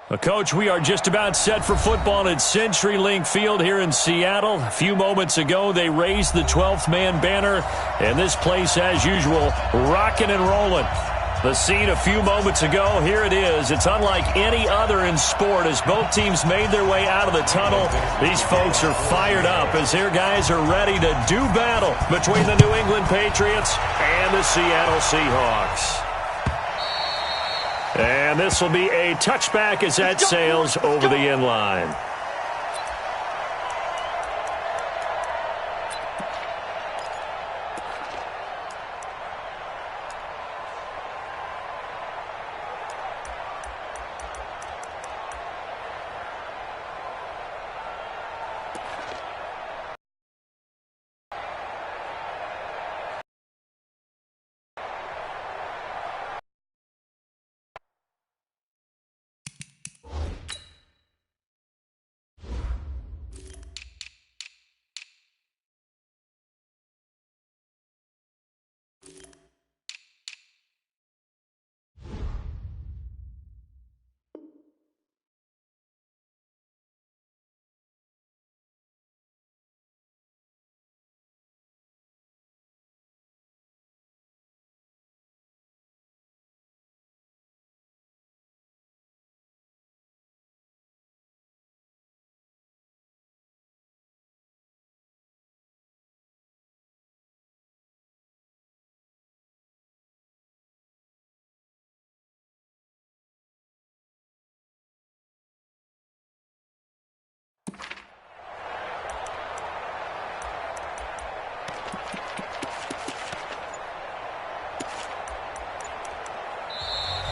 Well, Coach, we are just about set for football at CenturyLink Field here in Seattle. A few moments ago, they raised the 12th man banner, and this place, as usual, rocking and rolling. The scene a few moments ago, here it is. It's unlike any other in sport as both teams made their way out of the tunnel. These folks are fired up as their guys are ready to do battle between the New England Patriots and the Seattle Seahawks. And this will be a touchback as that sails over the end line.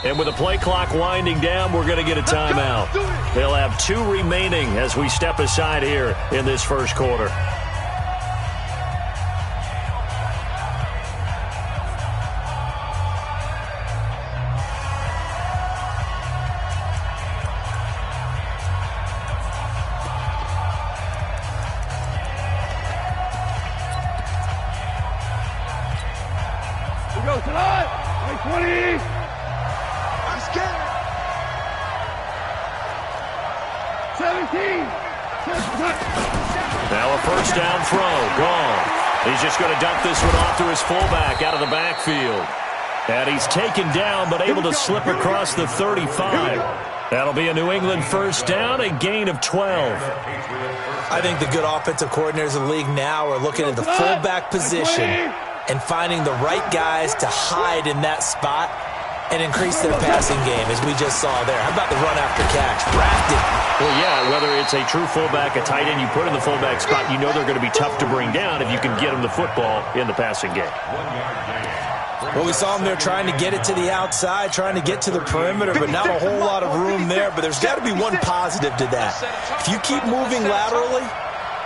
And with the play clock winding down, we're going to get a timeout. They'll have 2 remaining as we step aside here in this first quarter. We go tonight. 20. Now a first down throw, gone. He's just going to dump this one off to his fullback out of the backfield. And he's taken down but able to slip across the 35. That'll be a New England first down, a gain of 12. I think the good offensive coordinators in the league now are looking at the fullback position and finding the right guys to hide in that spot and increase their passing game, as we just saw there. How about the run after catch? Drafted. Well, yeah, whether it's a true fullback, a tight end you put in the fullback spot, you know they're going to be tough to bring down if you can get them the football in the passing game. Well, we saw them there trying to get it to the outside, trying to get to the perimeter, but not a whole lot of room there. But there's got to be one positive to that. If you keep moving laterally,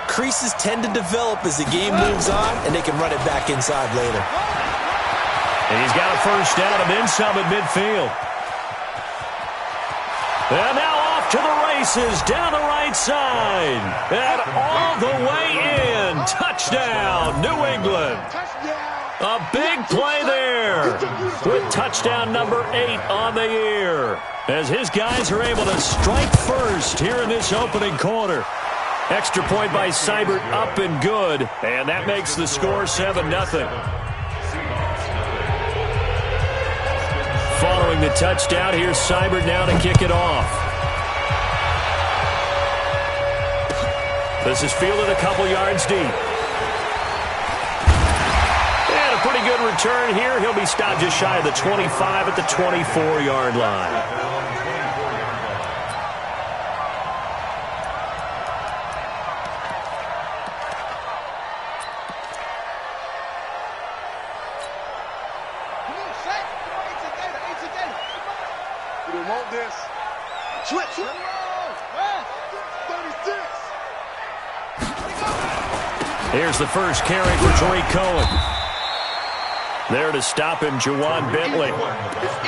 creases tend to develop as the game moves on, and they can run it back inside later. And he's got a first down and then some at midfield. And now off to the races down the right side. And all the way in. Touchdown, New England. A big play there with touchdown number 8 on the year as his guys are able to strike first here in this opening quarter. Extra point by Seibert up and good, and that makes the score 7-0. Following the touchdown, here's Seibert now to kick it off. This is fielded a couple yards deep. And a pretty good return here. He'll be stopped just shy of the 25 at the 24-yard line. Here's the first carry for Tariq Cohen. There to stop him, Juwan Bentley.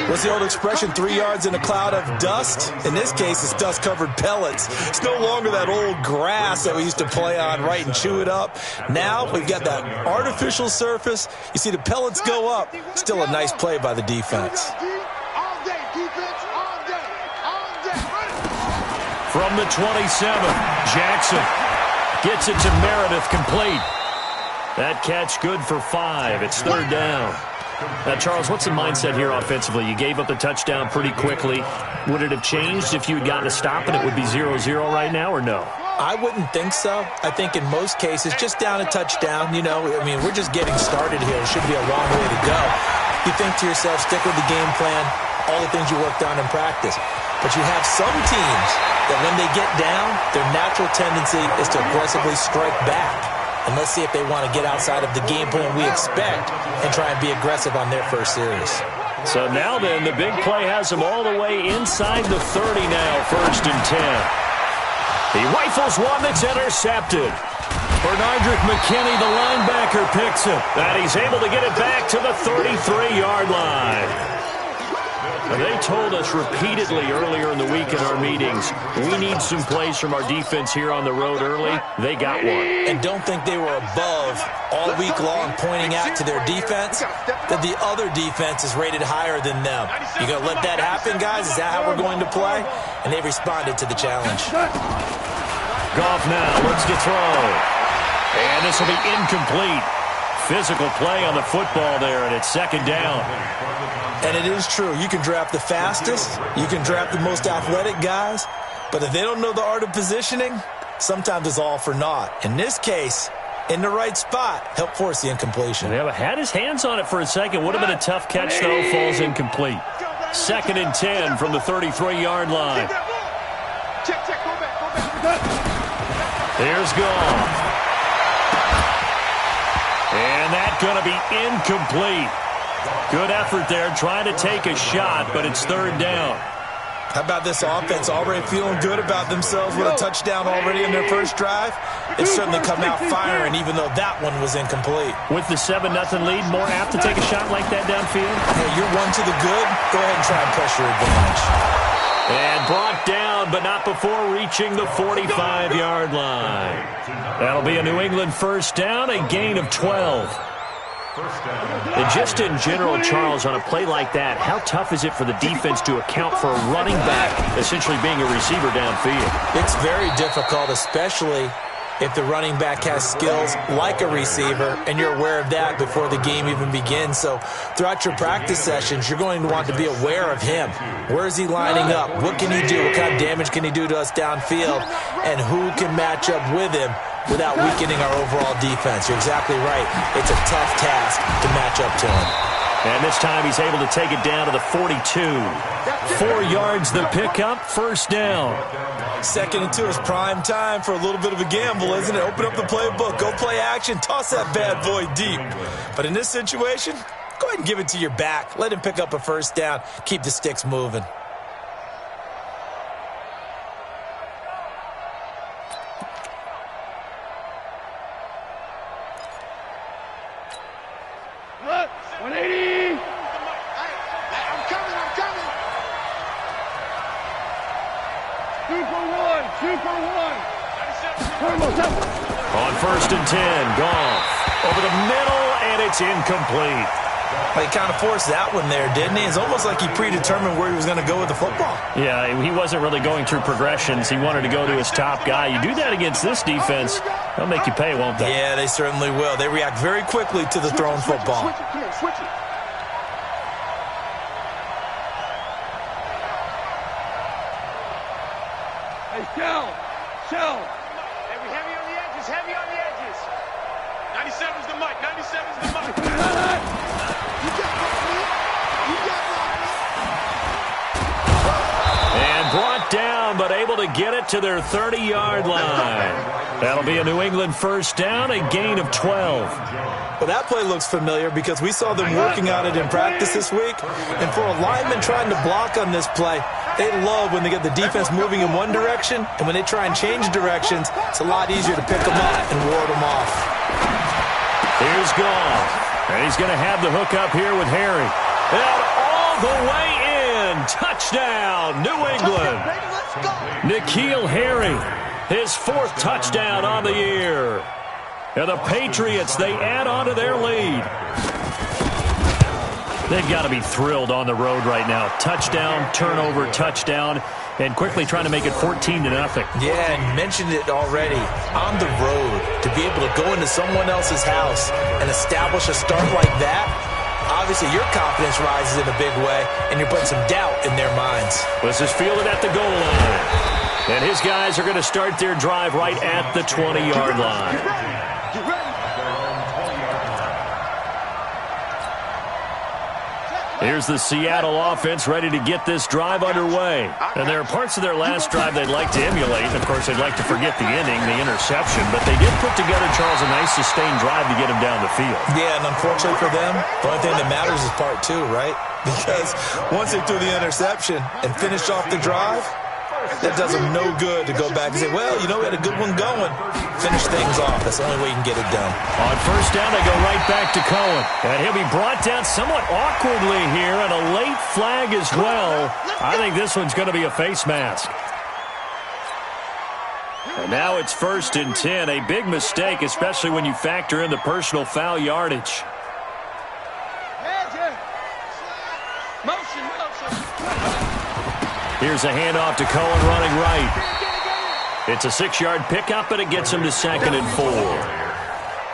What's the old expression, 3 yards in a cloud of dust? In this case, it's dust-covered pellets. It's no longer that old grass that we used to play on, right, and chew it up. Now we've got that artificial surface. You see the pellets go up. Still a nice play by the defense. From the 27, Jackson gets it to Meredith, complete. That catch good for 5. It's third down. Now, Charles, what's the mindset here offensively? You gave up the touchdown pretty quickly. Would it have changed if you had gotten a stop and it would be 0-0 right now, or no? I wouldn't think so. I think in most cases, just down a touchdown, we're just getting started here. It should be a long way to go. You think to yourself, stick with the game plan, all the things you worked on in practice. But you have some teams that when they get down, their natural tendency is to aggressively strike back. And let's see if they want to get outside of the game plan we expect and try and be aggressive on their first series. So now then, the big play has them all the way inside the 30 now, 1st and 10. He rifles one that's intercepted. Bernardrick McKinney, the linebacker, picks it. And he's able to get it back to the 33-yard line. They told us repeatedly earlier in the week in our meetings, we need some plays from our defense here on the road early. They got one. And don't think they were above all week long pointing out to their defense that the other defense is rated higher than them. You going to let that happen, guys? Is that how we're going to play? And they responded to the challenge. Goff now looks to throw. And this will be incomplete. Physical play on the football there, and it's 2nd down. And it is true. You can draft the fastest. You can draft the most athletic guys. But if they don't know the art of positioning, sometimes it's all for naught. In this case, in the right spot, help force the incompletion. Yeah, had his hands on it for a second. Would have been a tough catch, though. Falls incomplete. 2nd and 10 from the 33-yard line. Here's Goff. And that's going to be incomplete. Good effort there, trying to take a shot, but it's 3rd down. How about this offense already feeling good about themselves with a touchdown already in their first drive? It's certainly come out firing, even though that one was incomplete. With the 7-0 lead, more apt to take a shot like that downfield? Hey, you're one to the good. Go ahead and try and pressure advantage. And brought down, but not before reaching the 45-yard line. That'll be a New England 1st down, a gain of 12. And just in general, Charles, on a play like that, how tough is it for the defense to account for a running back essentially being a receiver downfield? It's very difficult, especially if the running back has skills like a receiver, and you're aware of that before the game even begins. So throughout your practice sessions, you're going to want to be aware of him. Where is he lining up? What can he do? What kind of damage can he do to us downfield? And who can match up with him without weakening our overall defense? You're exactly right. It's a tough task to match up to him. And this time he's able to take it down to the 42. 4 yards the pickup, 1st down. 2nd and 2 is prime time for a little bit of a gamble, isn't it? Open up the playbook, go play action, toss that bad boy deep. But in this situation, go ahead and give it to your back. Let him pick up a 1st down. Keep the sticks moving. On 1st and 10, Goff over the middle, and it's incomplete. He kind of forced that one there, didn't he? It's almost like he predetermined where he was going to go with the football. Yeah, he wasn't really going through progressions. He wanted to go to his top guy. You do that against this defense, they'll make you pay, won't they? Yeah, they certainly will. They react very quickly to the thrown football. Switch it. Hey, Shell. Heavy on the edges, heavy on the edges. 97's the mic, 97's the mic. And brought down, but able to get it to their 30-yard line. That'll be a New England 1st down, a gain of 12. Well, that play looks familiar because we saw them working on it in practice this week. And for a lineman trying to block on this play, they love when they get the defense moving in one direction, and when they try and change directions, it's a lot easier to pick them up and ward them off. Here's Goff, and he's going to have the hook up here with Harry. And all the way in, touchdown, New England. N'Keal Harry, his 4th touchdown on the year. And the Patriots, they add on to their lead. They've got to be thrilled on the road right now. Touchdown, turnover, touchdown. and quickly trying to make it 14-0. Yeah, and mentioned it already. On the road, to be able to go into someone else's house and establish a start like that, obviously your confidence rises in a big way, and you're putting some doubt in their minds. This is fielded at the goal line. And his guys are going to start their drive right at the 20-yard line. Here's the Seattle offense ready to get this drive underway. And there are parts of their last drive they'd like to emulate. Of course, they'd like to forget the inning, the interception. But they did put together, Charles, a nice sustained drive to get him down the field. Yeah, and unfortunately for them, the only thing that matters is part two, right? Because once they threw the interception and finished off the drive, that does them no good to go back and say, well, you know, we had a good one going. Finish things off. That's the only way you can get it done. On first down, they go right back to Cohen. And he'll be brought down somewhat awkwardly here, and a late flag as well. I think this one's going to be a face mask. And now it's 1st and 10. A big mistake, especially when you factor in the personal foul yardage. Here's a handoff to Cohen running right. It's a 6-yard pickup, but it gets him to 2nd and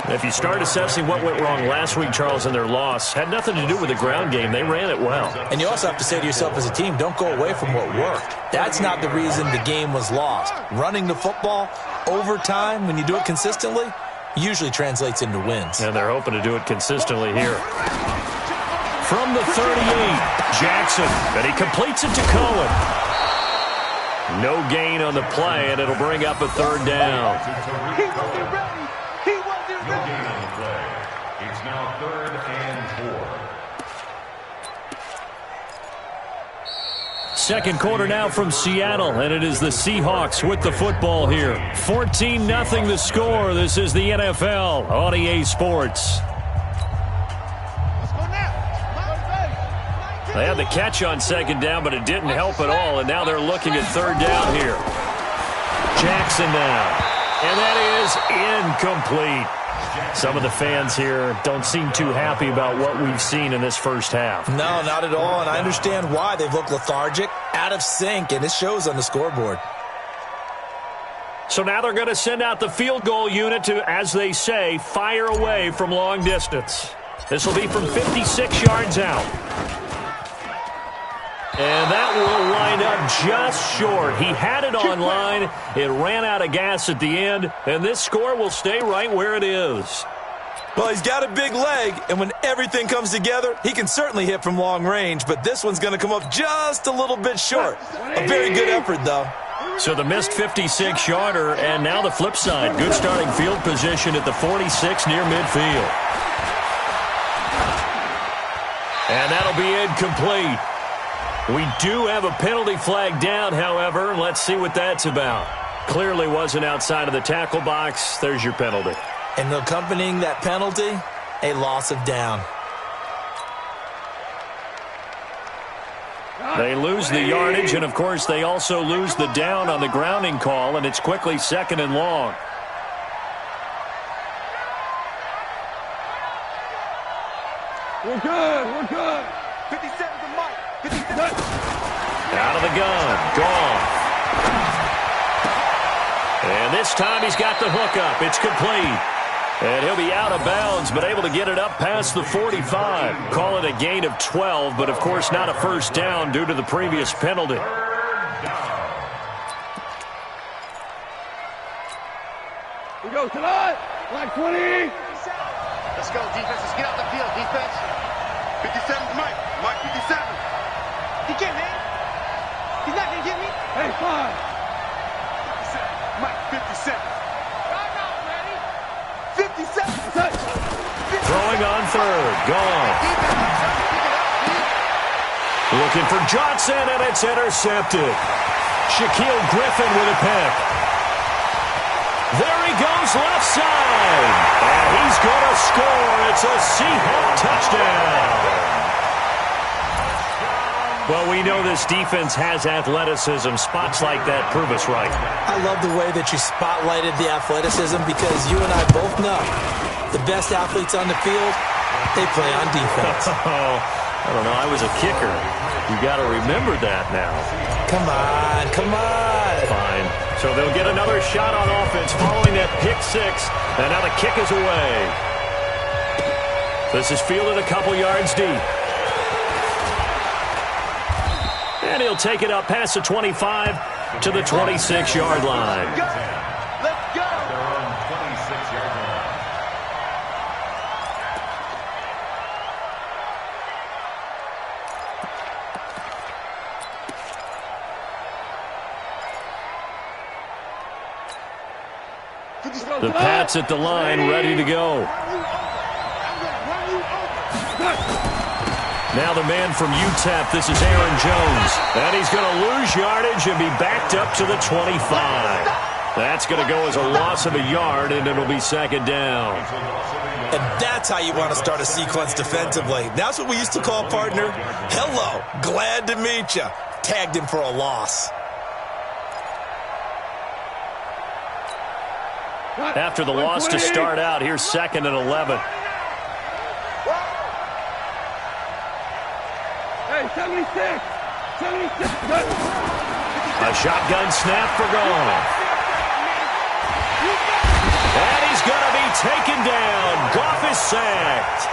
4. If you start assessing what went wrong last week, Charles, in their loss, had nothing to do with the ground game. They ran it well. And you also have to say to yourself as a team, don't go away from what worked. That's not the reason the game was lost. Running the football over time, when you do it consistently, usually translates into wins. And they're hoping to do it consistently here. From the 38, Jackson, and he completes it to Cohen. No gain on the play, and it'll bring up a 3rd down. He wasn't ready. He wasn't No ready. gain on the play. It's now 3rd and 4. Second quarter now from Seattle, and it is the Seahawks with the football here. 14-0 the score. This is the NFL on EA Sports. They had the catch on 2nd down, but it didn't help at all, and now they're looking at 3rd down here. Jackson now, and that is incomplete. Some of the fans here don't seem too happy about what we've seen in this first half. No, not at all, and I understand why. They've looked lethargic, out of sync, and it shows on the scoreboard. So now they're going to send out the field goal unit to, as they say, fire away from long distance. This will be from 56 yards out. And that will wind up just short. He had it on line. It ran out of gas at the end, and this score will stay right where it is. Well, he's got a big leg, and when everything comes together, he can certainly hit from long range, but this one's going to come up just a little bit short. A very good effort, though. So the missed 56-yarder, and now the flip side. Good starting field position at the 46 near midfield. And that'll be incomplete. We do have a penalty flag down, however. Let's see what that's about. Clearly wasn't outside of the tackle box. There's your penalty. And accompanying that penalty, a loss of down. They lose the yardage, and, of course, they also lose the down on the grounding call, and it's quickly 2nd and long. We're good. We're good. 57 to Mike. 57. Out of the gun. Gone. And this time he's got the hook up. It's complete. And he'll be out of bounds, but able to get it up past the 45. Call it a gain of 12, but, of course, not a first down due to the previous penalty. We go tonight. Like 20. Let's go, defense. Let's get out the field, defense. 57 to Mike. Mike, 57. He can't, man. He's not going to get me. Hey, 5. 57. Mike, 57. Right now, ready? 57. Touch. Throwing on 3rd. Gone. Looking for Johnson, and it's intercepted. Shaquille Griffin with a pick. There he goes left side. And he's going to score. It's a Seahawk touchdown. Well, we know this defense has athleticism. Spots like that prove us right. I love the way that you spotlighted the athleticism because you and I both know the best athletes on the field, they play on defense. I don't know. I was a kicker. You got to remember that now. Come on, come on. Fine. So they'll get another shot on offense following that pick six. And now the kick is away. This is fielded a couple yards deep. And he'll take it up past the 25 to the 26-yard line. Let's go. They're on 26-yard line. The Pats at the line, ready to go. Now the man from UTEP, this is Aaron Jones. And he's going to lose yardage and be backed up to the 25. That's going to go as a loss of a yard, and it'll be second down. And that's how you want to start a sequence defensively. That's what we used to call, partner, hello, glad to meet you. Tagged him for a loss. After the loss to start out, here's 2nd and 11. Hey, 76. 76. A shotgun snap for Goff. And he's going to be taken down. Goff is sacked.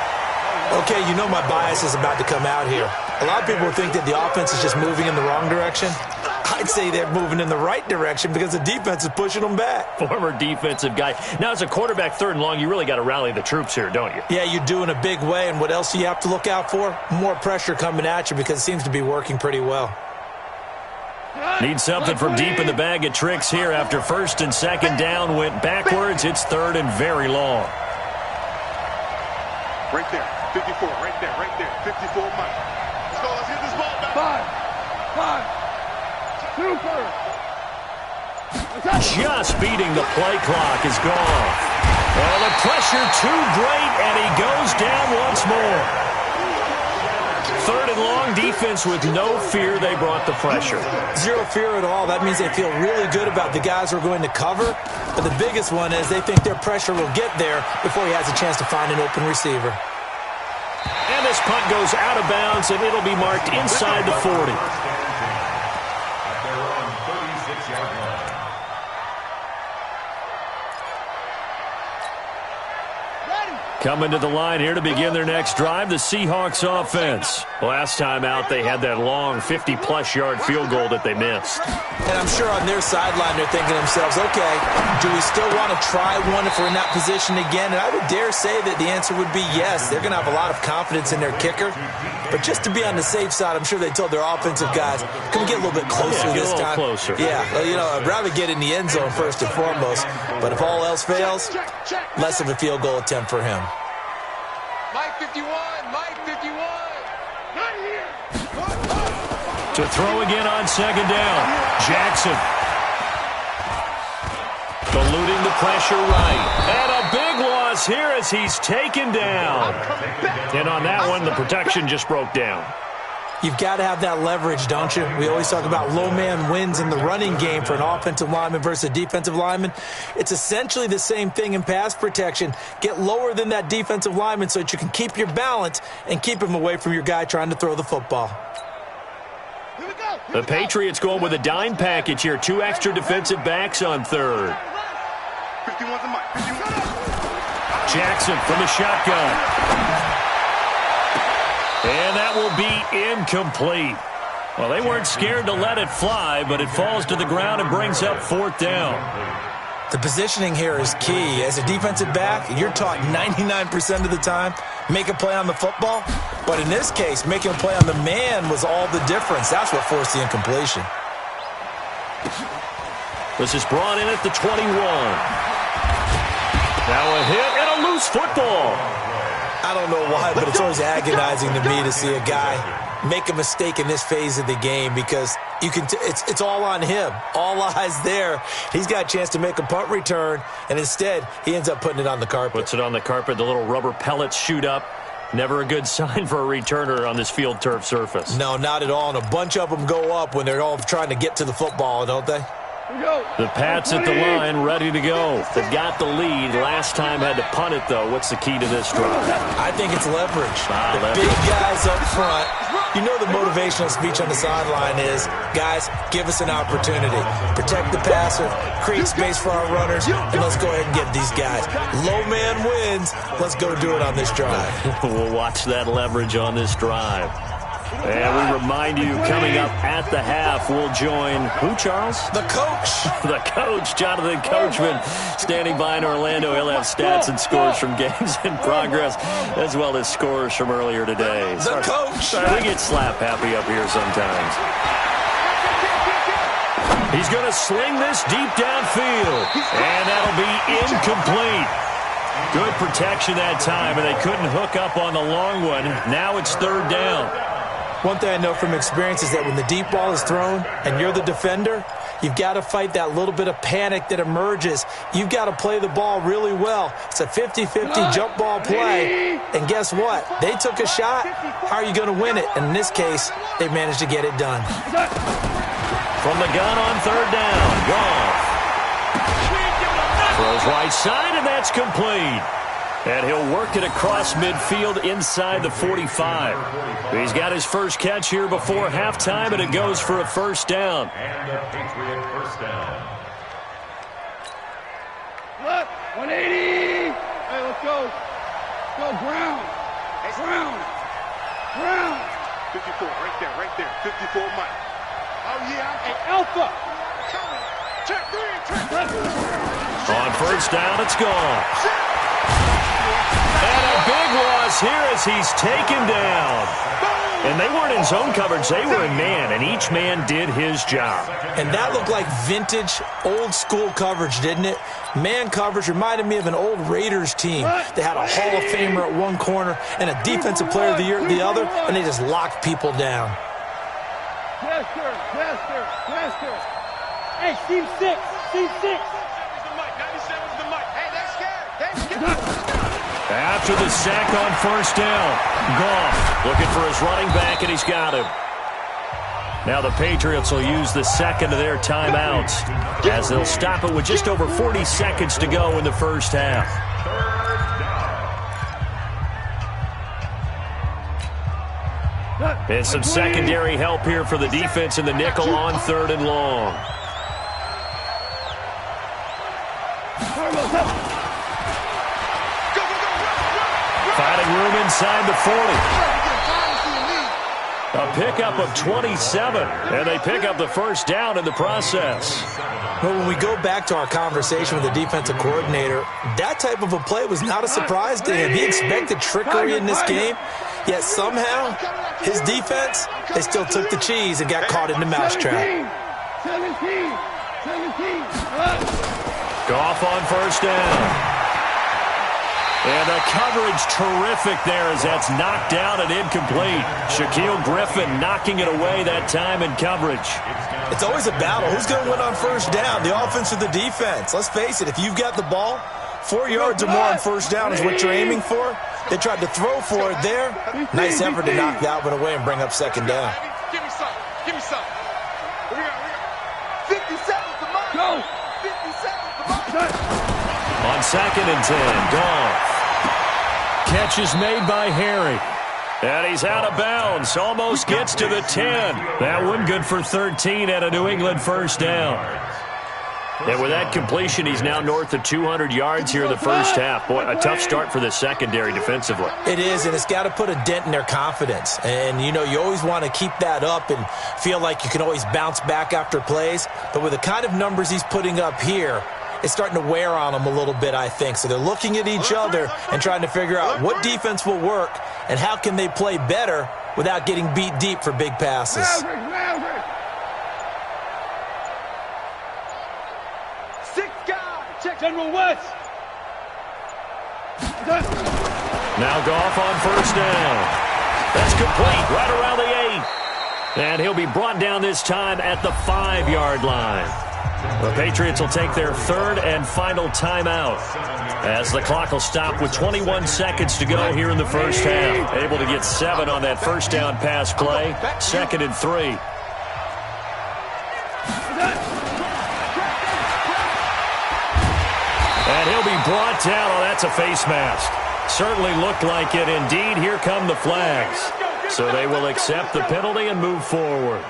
Okay, you know my bias is about to come out here. A lot of people think that the offense is just moving in the wrong direction. I'd say they're moving in the right direction because the defense is pushing them back. Former defensive guy. Now, as a quarterback, 3rd and long, you really got to rally the troops here, don't you? Yeah, you do in a big way. And what else do you have to look out for? More pressure coming at you because it seems to be working pretty well. Need something from deep in the bag of tricks here after 1st and 2nd down went backwards. It's 3rd and very long. Right there. 54. Right there. Right there. 54 Mike. Let's go. Let's get this ball back. 5. Super. Just beating the play clock is gone. Oh, the pressure too great, and he goes down once more. 3rd and long, defense with no fear. They brought the pressure. Zero fear at all. That means they feel really good about the guys who are going to cover. But the biggest one is they think their pressure will get there before he has a chance to find an open receiver. And this punt goes out of bounds, and it'll be marked inside the 40. Coming to the line here to begin their next drive, the Seahawks offense. Last time out, they had that long 50-plus yard field goal that they missed. And I'm sure on their sideline, they're thinking to themselves, okay, do we still want to try one if we're in that position again? And I would dare say that the answer would be yes. They're going to have a lot of confidence in their kicker. But just to be on the safe side, I'm sure they told their offensive guys, can we get a little bit closer this time? Closer. Yeah, well, you know, I'd rather get in the end zone first and foremost. But if all else fails, less of a field goal attempt for him. Mike 51. Mike 51. Not here. To throw again on 2nd down. Jackson. Eluding the pressure right. And a big loss here as he's taken down. And on that one, the protection just broke down. You've got to have that leverage, don't you? We always talk about low man wins in the running game for an offensive lineman versus a defensive lineman. It's essentially the same thing in pass protection. Get lower than that defensive lineman so that you can keep your balance and keep him away from your guy trying to throw the football. The Patriots going with a dime package here. 2 extra defensive backs on 3rd. 51 to Mike. 51. Jackson from the shotgun. And that will be incomplete. Well, they weren't scared to let it fly, but it falls to the ground and brings up 4th down. The positioning here is key. As a defensive back, you're taught 99% of the time, make a play on the football. But in this case, making a play on the man was all the difference. That's what forced the incompletion. This is brought in at the 21. Now a hit and a loose football. I don't know why, but it's always agonizing to me to see a guy make a mistake in this phase of the game because you can. It's all on him. All eyes there. He's got a chance to make a punt return, and instead he ends up putting it on the carpet. Puts it on the carpet. The little rubber pellets shoot up. Never a good sign for a returner on this field turf surface. No, not at all. And a bunch of them go up when they're all trying to get to the football, don't they? The Pats at the line, ready to go. They've got the lead. Last time had to punt it, though. What's the key to this drive? I think it's leverage. Big guys up front. You know the motivational speech on the sideline is, guys, give us an opportunity. Protect the passer, create space for our runners, and let's go ahead and get these guys. Low man wins. Let's go do it on this drive. We'll watch that leverage on this drive. And we remind you, coming up at the half, we'll join who, Charles? The coach. The coach, Jonathan Coachman, standing by in Orlando. He'll have stats and scores from games in progress, as well as scores from earlier today. The coach. We get slap happy up here sometimes. He's going to sling this deep downfield, and that'll be incomplete. Good protection that time, and they couldn't hook up on the long one. Now it's third down. One thing I know from experience is that when the deep ball is thrown and you're the defender, you've got to fight that little bit of panic that emerges. You've got to play the ball really well. It's a 50-50 jump ball play. And guess what? They took a shot. How are you going to win it? And in this case, they managed to get it done. From the gun on third down, Goff. Throws right side, and that's complete. And he'll work it across midfield inside the 45. He's got his first catch here before halftime, and it goes for a first down. And a Patriot first down. Look, 180. Hey, let's go. Go, Brown. Brown. Brown. 54, right there. 54, Mike. Oh, yeah. Hey, Alpha. Check three. On first down, it's gone. And a big loss here as he's taken down. And they weren't in zone coverage. They were in man, and each man did his job. And that looked like vintage, old-school coverage, didn't it? Man coverage reminded me of an old Raiders team. They had a Hall of Famer at one corner and a Defensive Player of the Year at the other, and they just locked people down. Chester. Hey, Steve 6. After the sack on first down, Goff looking for his running back, and he's got him. Now the Patriots will use the second of their timeouts as they'll stop it with just over 40 seconds to go in the first half. And some secondary help here for the defense in the nickel on third and long. Finding room inside the 40. A pickup of 27, and they pick up the first down in the process. But when we go back to our conversation with the defensive coordinator, that type of a play was not a surprise to him. He expected trickery in this game, yet somehow his defense, they still took the cheese and got caught in the mousetrap. 17. Goff on first down. And the coverage terrific there as that's knocked down and incomplete. Shaquille Griffin knocking it away that time in coverage. It's always a battle. Who's going to win on first down, the offense or the defense? Let's face it, if you've got the ball, 4 yards or more on first down is what you're aiming for. They tried to throw for it there. Nice effort to knock that one away and bring up second down. Give me some. We got 57 to mine. Go. 57 to mine. On second and 10, Goff. Catch is made by Harry. And he's out of bounds. Almost gets to the 10. That one good for 13 at a New England first down. And with that completion, he's now north of 200 yards here in the first half. Boy, a tough start for the secondary defensively. It is, and it's got to put a dent in their confidence. And, you know, you always want to keep that up and feel like you can always bounce back after plays. But with the kind of numbers he's putting up here, it's starting to wear on them a little bit, I think. So they're looking at each other and trying to figure out what defense will work and how can they play better without getting beat deep for big passes. Six guys. Check General West. Now Goff on first down. That's complete right around the 8. And he'll be brought down this time at the 5-yard line. The Patriots will take their third and final timeout as the clock will stop with 21 seconds to go here in the first half. Able to get 7 on that first down pass play. Second and 3. And he'll be brought down. Oh, that's a face mask. Certainly looked like it. Indeed, here come the flags. So they will accept the penalty and move forward.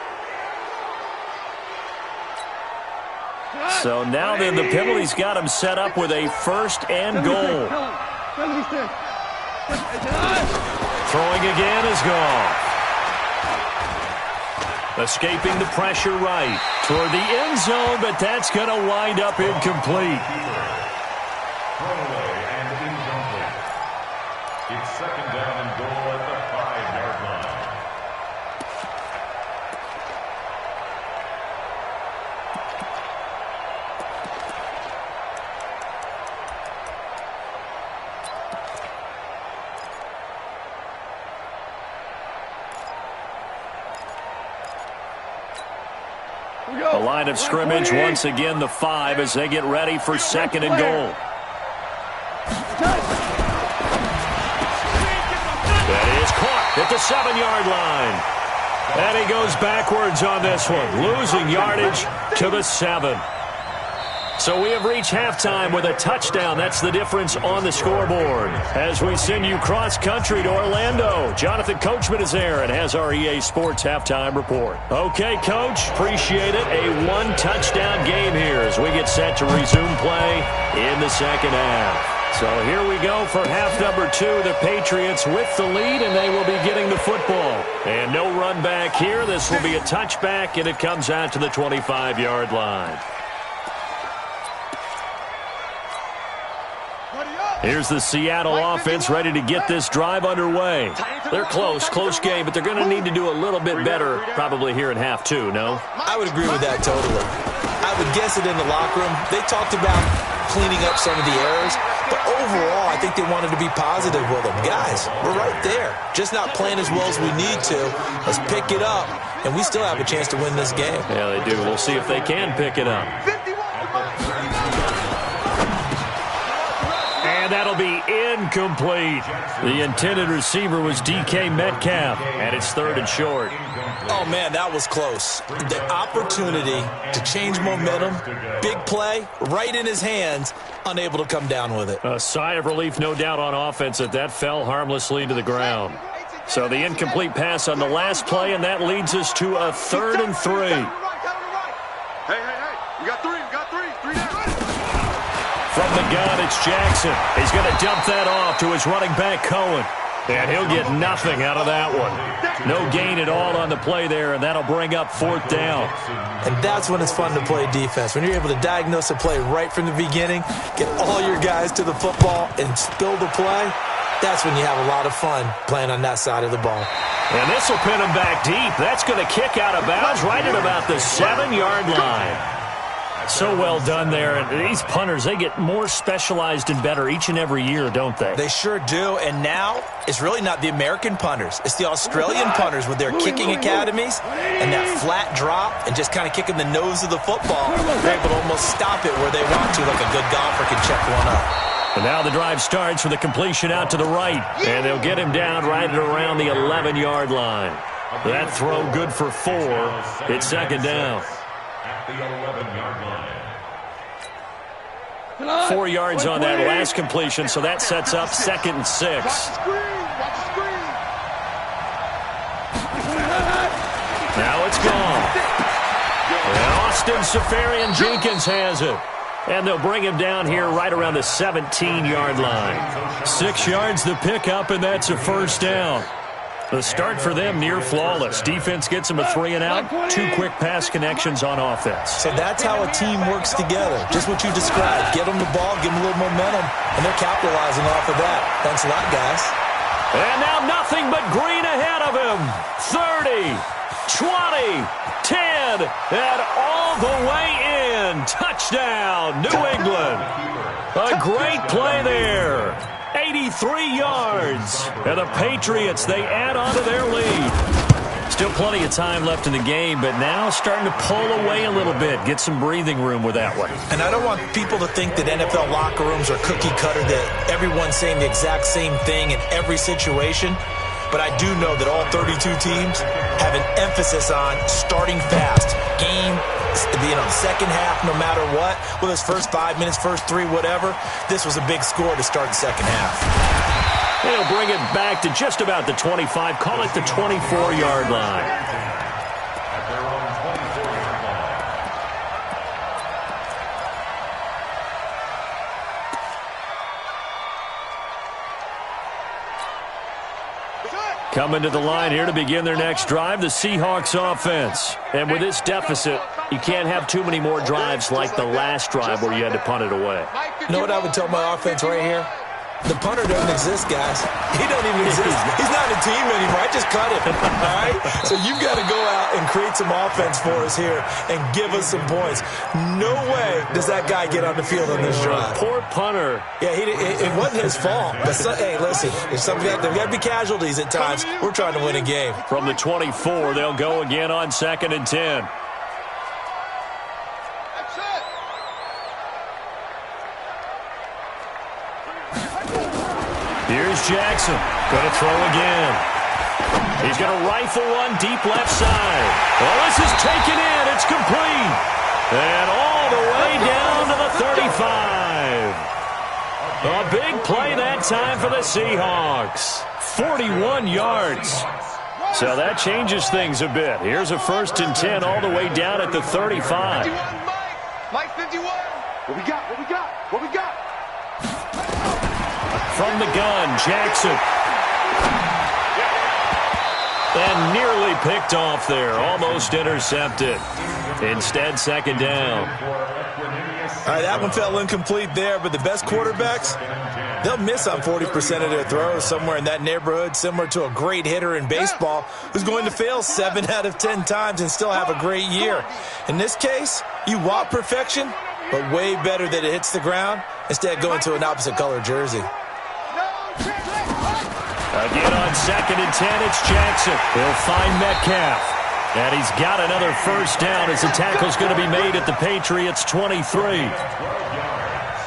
So now then, the penalty's got him set up with a first and goal. Throwing again is gone. Escaping the pressure right toward the end zone, but that's going to wind up incomplete. Throwaway and incomplete. It's second down and goal at the 5-yard line. The line of scrimmage once again the 5 as they get ready for second and goal. That is caught at the 7-yard line. And he goes backwards on this one, losing yardage to the 7. So we have reached halftime with a touchdown. That's the difference on the scoreboard. As we send you cross-country to Orlando, Jonathan Coachman is there and has our EA Sports halftime report. Okay, Coach, appreciate it. A one-touchdown game here as we get set to resume play in the second half. So here we go for half number 2. The Patriots with the lead, and they will be getting the football. And no run back here. This will be a touchback, and it comes out to the 25-yard line. Here's the Seattle offense ready to get this drive underway. They're close game, but they're going to need to do a little bit better probably here in half 2, no? I would agree with that totally. I would guess it in the locker room. They talked about cleaning up some of the errors, but overall I think they wanted to be positive with them. Guys, we're right there. Just not playing as well as we need to. Let's pick it up, and we still have a chance to win this game. Yeah, they do. We'll see if they can pick it up. And that'll be incomplete. The intended receiver was DK Metcalf, and it's 3rd and short. Oh, man, that was close. The opportunity to change momentum, big play, right in his hands, unable to come down with it. A sigh of relief, no doubt, on offense that fell harmlessly to the ground. So the incomplete pass on the last play, and that leads us to a 3rd and 3. Hey, you got 3, Three down. From the gun, it's Jackson. He's going to dump that off to his running back, Cohen. And he'll get nothing out of that one. No gain at all on the play there, and that'll bring up 4th down. And that's when it's fun to play defense. When you're able to diagnose a play right from the beginning, get all your guys to the football, and spill the play, that's when you have a lot of fun playing on that side of the ball. And this will pin him back deep. That's going to kick out of bounds right at about the 7-yard line. So well done there. And these punters, they get more specialized and better each and every year, don't they? They sure do. And now it's really not the American punters. It's the Australian punters with their kicking academies and that flat drop and just kind of kicking the nose of the football. They're able to almost stop it where they want to, like a good golfer can check one up. And now the drive starts with a completion out to the right. And they'll get him down right at around the 11-yard line. That throw good for 4. It's second down. At the 11-yard line. 4 yards on that last completion, so that sets up 2nd and 6. Now it's gone. And Austin Seferian-Jenkins has it. And they'll bring him down here right around the 17-yard line. 6 yards the pickup, and that's a 1st down. The start for them near flawless. Defense gets them a 3 and out. 2 quick pass connections on offense. So that's how a team works together. Just what you described. Get them the ball, give them a little momentum, and they're capitalizing off of that. Thanks a lot, guys. And now nothing but green ahead of him. 30, 20, 10, and all the way in. Touchdown, New England. A great play there. 83 yards. And the Patriots, they add on to their lead. Still plenty of time left in the game, but now starting to pull away a little bit. Get some breathing room with that one. And I don't want people to think that NFL locker rooms are cookie cutter, that everyone's saying the exact same thing in every situation. But I do know that all 32 teams have an emphasis on starting fast, game second half, no matter what, whether it's first 5 minutes, first 3, whatever, this was a big score to start the second half. They'll bring it back to just about the 25, call it the 24-yard line. At their own 24-yard line. Coming to the line here to begin their next drive, the Seahawks offense. And with this deficit, you can't have too many more drives like the last drive where you had to punt it away. You know what I would tell my offense right here? The punter doesn't exist, guys. He don't even exist. He's not a team anymore. I just cut him, all right? So you've got to go out and create some offense for us here and give us some points. No way does that guy get on the field on this drive. Poor punter. Yeah, it wasn't his fault. But hey, listen, there's got to be casualties at times. We're trying to win a game. From the 24, they'll go again on 2nd and 10. Here's Jackson. Going to throw again. He's going to rifle one deep left side. Well, this is taken in. It's complete. And all the way down to the 35. A big play that time for the Seahawks. 41 yards. So that changes things a bit. Here's a 1st and 10 all the way down at the 35. Mike 51. What we got? What we got? What we got? From the gun, Jackson. And nearly picked off there. Almost intercepted. Instead, 2nd down. All right, that one fell incomplete there, but the best quarterbacks, they'll miss on 40% of their throws, somewhere in that neighborhood, similar to a great hitter in baseball who's going to fail 7 out of 10 times and still have a great year. In this case, you want perfection, but way better that it hits the ground instead of going to an opposite color jersey. Again on 2nd and 10, it's Jackson. He'll find Metcalf. And he's got another 1st down as the tackle's going to be made at the Patriots' 23.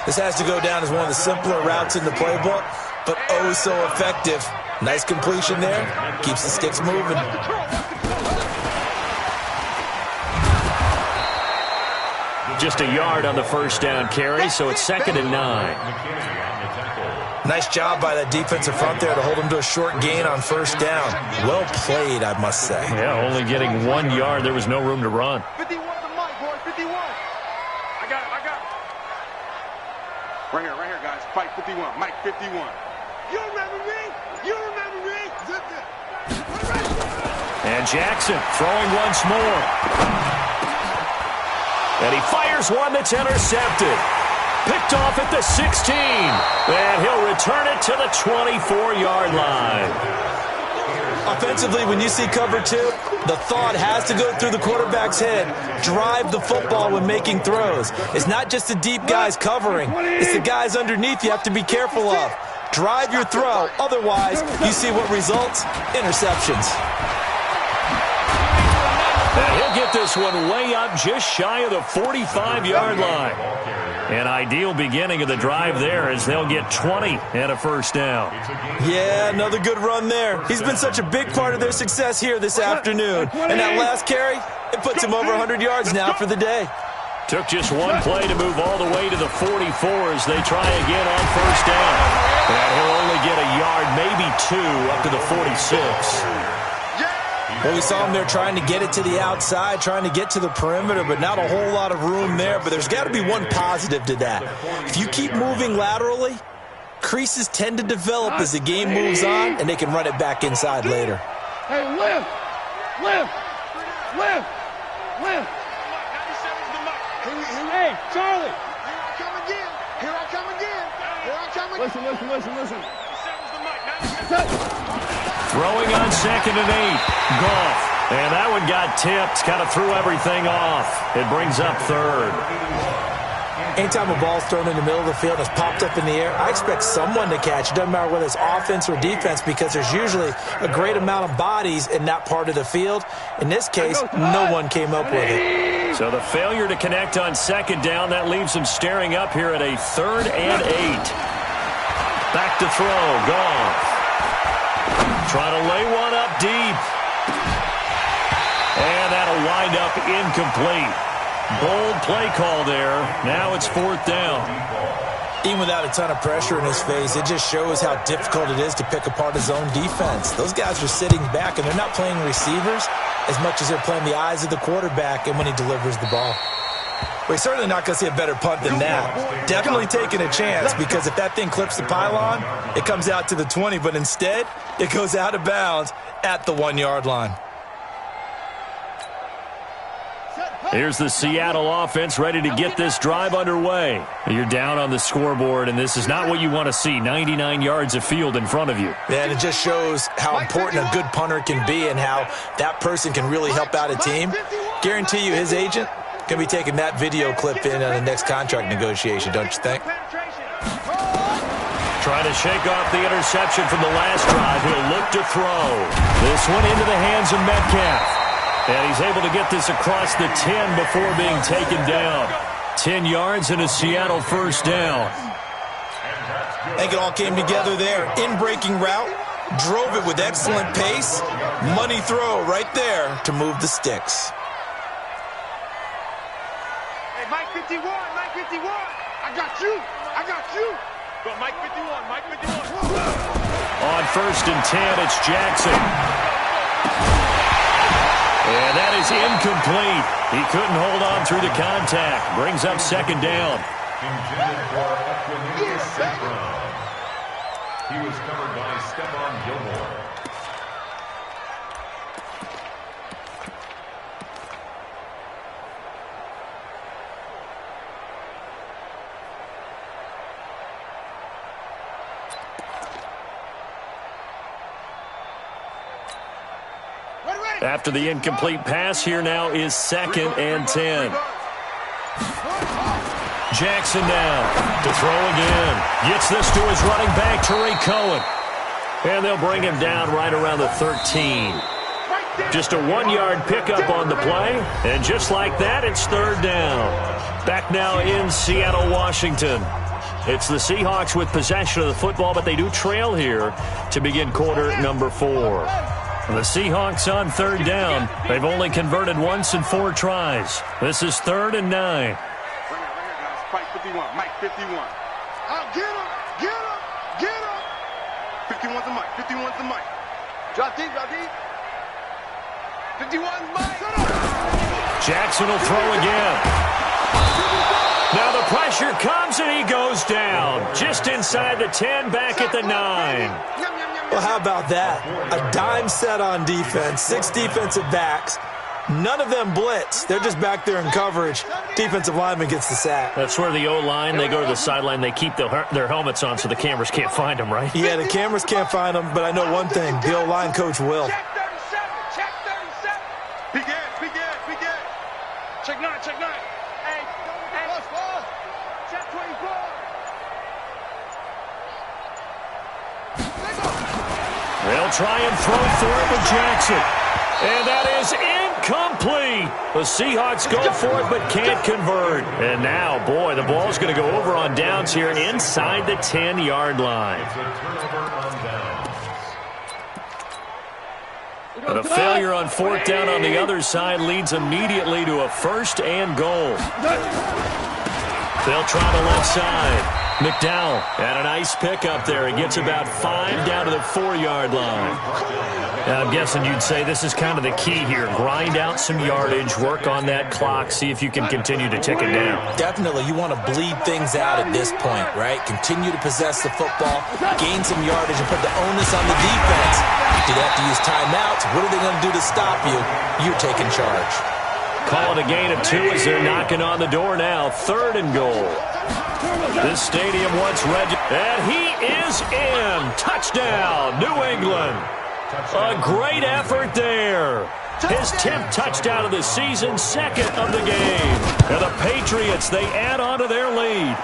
This has to go down as one of the simpler routes in the playbook, but oh so effective. Nice completion there. Keeps the sticks moving. Just a yard on the 1st down carry, so it's 2nd and 9. Nice job by that defensive front there to hold him to a short gain on 1st down. Well played, I must say. Yeah, only getting 1 yard. There was no room to run. 51 to Mike, boy, 51. I got it. Right here, guys. Fight 51. Mike 51. You remember me? Zip it. And Jackson throwing once more. And he fires one that's intercepted. Picked off at the 16. And he'll return it to the 24-yard line. Offensively, when you see cover 2, the thought has to go through the quarterback's head. Drive the football when making throws. It's not just the deep guys covering. It's the guys underneath you have to be careful of. Drive your throw. Otherwise, you see what results? Interceptions. And he'll get this one way up just shy of the 45-yard line. An ideal beginning of the drive there as they'll get 20 and a 1st down. Yeah, another good run there. He's been such a big part of their success here this afternoon. And that last carry, it puts him over 100 yards now for the day. Took just one play to move all the way to the 44 as they try again on 1st down. And he'll only get a yard, maybe 2, up to the 46. Well, we saw him there trying to get it to the outside, trying to get to the perimeter, but not a whole lot of room there. But there's got to be one positive to that. If you keep moving laterally, creases tend to develop as the game moves on, and they can run it back inside later. Hey, lift! Hey, Charlie! Here I come again. Listen. Throwing on 2nd and 8. Goff. And that one got tipped. Kind of threw everything off. It brings up 3rd. Anytime a ball's thrown in the middle of the field and it's popped up in the air, I expect someone to catch. It doesn't matter whether it's offense or defense because there's usually a great amount of bodies in that part of the field. In this case, no one came up with it. So the failure to connect on 2nd down, that leaves them staring up here at a 3rd and 8. Back to throw. Goff. Trying to lay one up deep. And that'll wind up incomplete. Bold play call there. Now it's 4th down. Even without a ton of pressure in his face, it just shows how difficult it is to pick apart his own defense. Those guys are sitting back, and they're not playing receivers as much as they're playing the eyes of the quarterback and when he delivers the ball. We're certainly not going to see a better punt than that. Definitely taking a chance, because if that thing clips the pylon, it comes out to the 20, but instead it goes out of bounds at the 1-yard line. Here's the Seattle offense ready to get this drive underway. You're down on the scoreboard, and this is not what you want to see, 99 yards of field in front of you. Yeah, and it just shows how important a good punter can be and how that person can really help out a team. Guarantee you his agent going to be taking that video clip in on the next contract negotiation, don't you think? Trying to shake off the interception from the last drive. He'll look to throw. This one into the hands of Metcalf. And he's able to get this across the 10 before being taken down. 10 yards and a Seattle first down. I think it all came together there. In-breaking route, drove it with excellent pace. Money throw right there to move the sticks. Hey, Mike 51, Mike 51. I got you. I got you. Go, Mike 51, Mike 51. On 1st and 10, it's Jackson. And that is incomplete. He couldn't hold on through the contact. Brings up 2nd down. Intended for Equanimeous St. Brown. He was covered by Stephon Gilmore. After the incomplete pass, here now is 2nd and 10. Jackson now to throw again. Gets this to his running back, Tariq Cohen. And they'll bring him down right around the 13. Just a 1-yard pickup on the play. And just like that, it's 3rd down. Back now in Seattle, Washington. It's the Seahawks with possession of the football, but they do trail here to begin quarter number 4. The Seahawks on 3rd down. They've only converted once in 4 tries. This is 3rd and 9. Right here, guys. Fight 51. Mike 51. I'll get him. Get him. Get him. 51's the Mike. 51's the Mike. Drop deep. Drop deep. 51's Mike. Jackson will throw again. Now the pressure comes and he goes down. Just inside the 10, back at the 9. Well, how about that? A dime set on defense, 6 defensive backs. None of them blitz. They're just back there in coverage. Defensive lineman gets the sack. That's where the O-line, they go to the sideline, they keep their helmets on so the cameras can't find them, right? Yeah, the cameras can't find them, but I know one thing. The O-line coach will. Check 37. Check 37. Peek in. Peek in. Peek in. Check 9. Check 9. Hey. Check 24. They'll try and throw for it with Jackson. And that is incomplete. The Seahawks go for it but can't convert. And now, boy, the ball's going to go over on downs here inside the 10-yard line. It's a turnover on downs. And a failure on 4th down on the other side leads immediately to a 1st and goal. They'll try the left side. McDowell had a nice pickup there. He gets about 5 down to the 4-yard line. Now, I'm guessing you'd say this is kind of the key here. Grind out some yardage, work on that clock, see if you can continue to tick it down. Definitely, you want to bleed things out at this point, right? Continue to possess the football, gain some yardage, and put the onus on the defense. Do they have to use timeouts? What are they going to do to stop you? You're taking charge. Call it a gain of 2 as they're knocking on the door now. 3rd and goal. This stadium once registered, and he is in. Touchdown, New England. A great effort there. His 10th touchdown of the season, 2nd of the game. And the Patriots, they add on to their lead.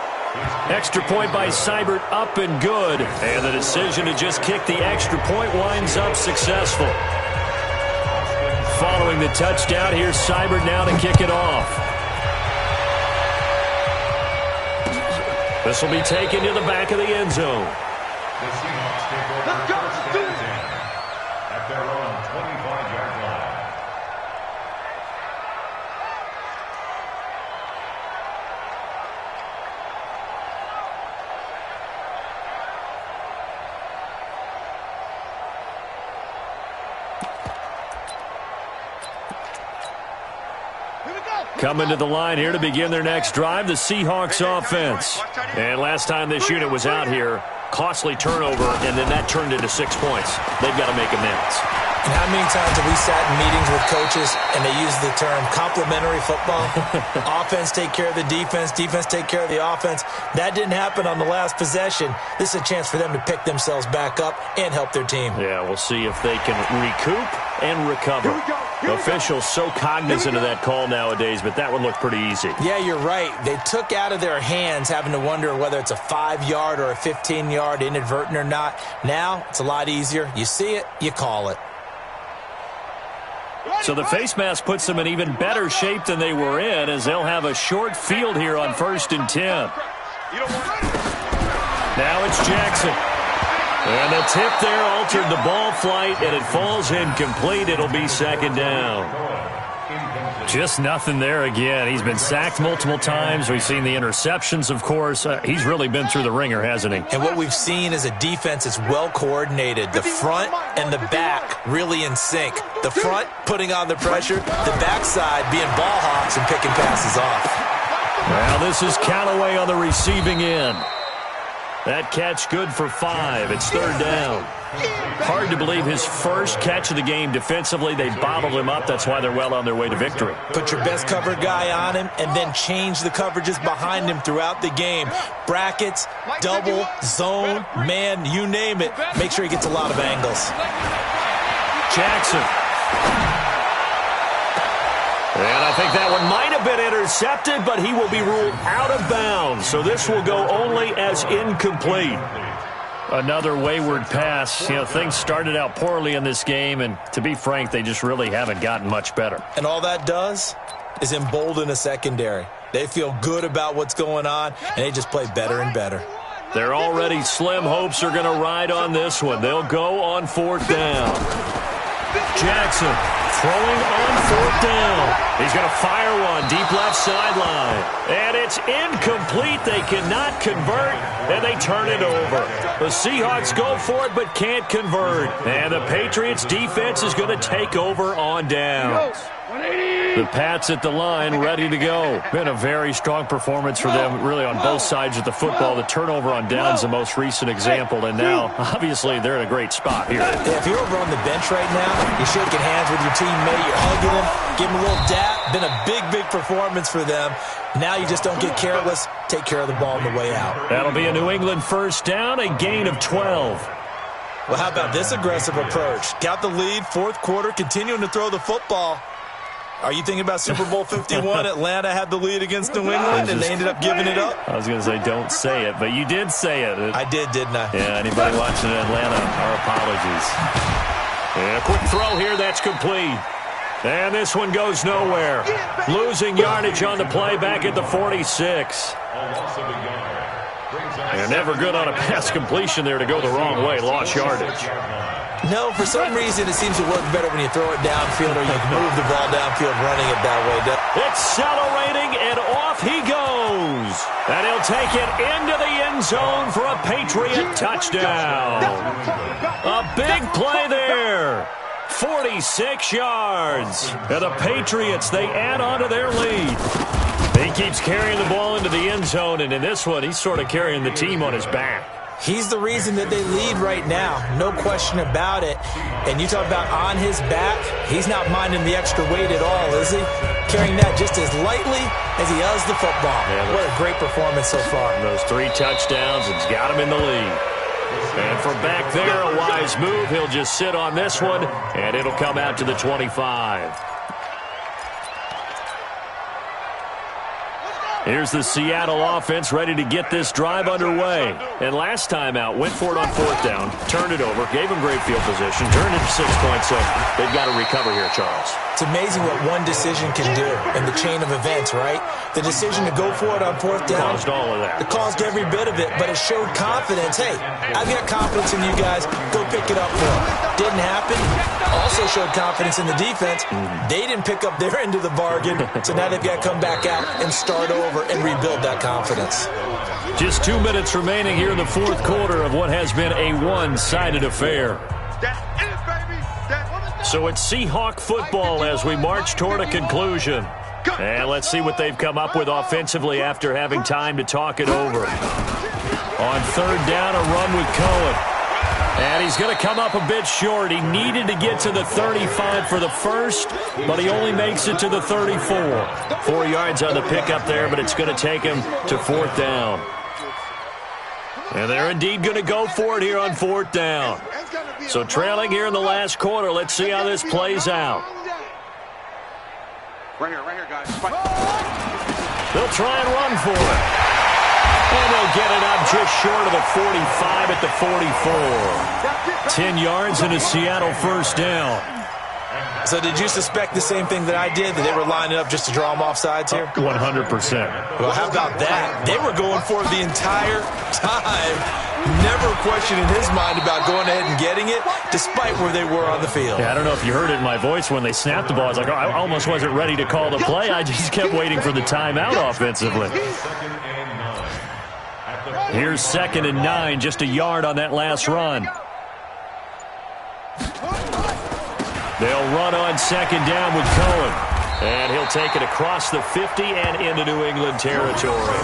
Extra point by Seibert, up and good. And the decision to just kick the extra point winds up successful. Following the touchdown, here's Seibert now to kick it off. This will be taken to the back of the end zone. The Seahawks take over first and 10 at their own 25-yard line. Coming to the line here to begin their next drive, the Seahawks offense. And last time this unit was out here, costly turnover, and then that turned into 6 points. They've got to make amends. And how many times have we sat in meetings with coaches and they use the term complementary football? Offense take care of the defense, defense take care of the offense. That didn't happen on the last possession. This is a chance for them to pick themselves back up and help their team. Yeah, we'll see if they can recoup and recover. Officials so cognizant of that call nowadays, but that one looked pretty easy. Yeah, you're right. They took out of their hands having to wonder whether it's a 5-yard or a 15-yard, inadvertent or not. Now, it's a lot easier. You see it, you call it. So the face mask puts them in even better shape than they were in, as they'll have a short field here on 1st and 10. Now it's Jackson. And the tip there altered the ball flight, and it falls incomplete. It'll be 2nd down. Just nothing there again. He's been sacked multiple times. We've seen the interceptions, of course. He's really been through the ringer, hasn't he? And what we've seen is a defense that's well coordinated. The front and the back really in sync. The front putting on the pressure, the backside being ball hawks and picking passes off. Well, this is Callaway on the receiving end. That catch good for 5. It's 3rd down. Hard to believe his first catch of the game defensively. They bottled him up. That's why they're well on their way to victory. Put your best cover guy on him and then change the coverages behind him throughout the game. Brackets, double, zone, man, you name it. Make sure he gets a lot of angles. Jackson. And I think that one might have been intercepted, but he will be ruled out of bounds. So this will go only as incomplete. Another wayward pass. You know, things started out poorly in this game, and to be frank, they just really haven't gotten much better. And all that does is embolden a secondary. They feel good about what's going on, and they just play better and better. Their already slim hopes are going to ride on this one. They'll go on 4th down. Jackson throwing on 4th down. He's going to fire one deep left sideline. And it's incomplete. They cannot convert, and they turn it over. The Seahawks go for it but can't convert. And the Patriots defense is going to take over on downs. The Pats at the line, ready to go. Been a very strong performance for them, really on both sides of the football. The turnover on downs, the most recent example, and now, obviously, they're in a great spot here. Yeah, if you're over on the bench right now, you're shaking hands with your teammate, you're hugging him, give him a little dap. Been a big, big performance for them. Now you just don't get careless. Take care of the ball on the way out. That'll be a New England 1st down, a gain of 12. Well, how about this aggressive approach? Got the lead, 4th quarter, continuing to throw the football. Are you thinking about Super Bowl 51? Atlanta had the lead against New England, and they ended up giving it up? I was going to say don't say it, but you did say it. I did, didn't I? Yeah, anybody watching in Atlanta, our apologies. And a quick throw here, that's complete. And this one goes nowhere. Losing yardage on the play back at the 46. And never good on a pass completion there to go the wrong way. Lost yardage. No, for some reason it seems to work better when you throw it downfield or you move the ball downfield running it that way. Accelerating, and off he goes. And he'll take it into the end zone for a Patriot touchdown. A big play there. 46 yards. And the Patriots, they add on to their lead. He keeps carrying the ball into the end zone, and in this one, he's sort of carrying the team on his back. He's the reason that they lead right now, no question about it. And you talk about on his back, he's not minding the extra weight at all, is he? Carrying that just as lightly as he does the football. Yeah, what a great performance so far. Those 3 touchdowns, it's got him in the lead. And from back there, a wise move. He'll just sit on this one, and it'll come out to the 25. Here's the Seattle offense ready to get this drive underway. And last time out, went for it on 4th down, turned it over, gave them great field position, turned it to 6 points, so they've got to recover here, Charles. It's amazing what one decision can do in the chain of events, right? The decision to go for it on 4th down. Caused all of that. It caused every bit of it, but it showed confidence. Hey, I've got confidence in you guys. Go pick it up for them. Didn't happen. Also showed confidence in the defense. They didn't pick up their end of the bargain, so now they've got to come back out and start over and rebuild that confidence. Just 2 minutes remaining here in the 4th quarter of what has been a one-sided affair. So it's Seahawk football as we march toward a conclusion. And let's see what they've come up with offensively after having time to talk it over. On third down, a run with Cohen. And he's going to come up a bit short. He needed to get to the 35 for the first, but he only makes it to the 34. 4 yards on the pickup there, but it's going to take him to fourth down. And they're indeed going to go for it here on fourth down. So trailing here in the last quarter. Let's see how this plays out. Right here, guys. Fight. They'll try and run for it. And they'll get it up just short of the 45 at the 44. 10 yards and a Seattle first down. So did you suspect the same thing that I did, that they were lining up just to draw them off sides here? 100%. Well, how about that? They were going for it the entire time. Never a question in his mind about going ahead and getting it, despite where they were on the field. Yeah, I don't know if you heard it in my voice when they snapped the ball. I was like, I almost wasn't ready to call the play. I just kept waiting for the timeout offensively. Here's 2nd and 9, just a yard on that last run. They'll run on 2nd down with Cohen. And he'll take it across the 50 and into New England territory.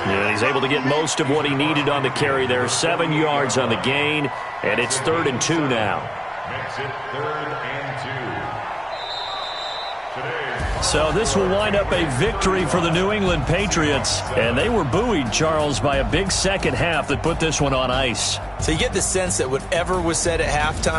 Yeah, he's able to get most of what he needed on the carry there. 7 yards on the gain, and it's 3rd and 2 now. Makes it 3rd and 2. So this will wind up a victory for the New England Patriots. And they were buoyed, Charles, by a big second half that put this one on ice. So you get the sense that whatever was said at halftime,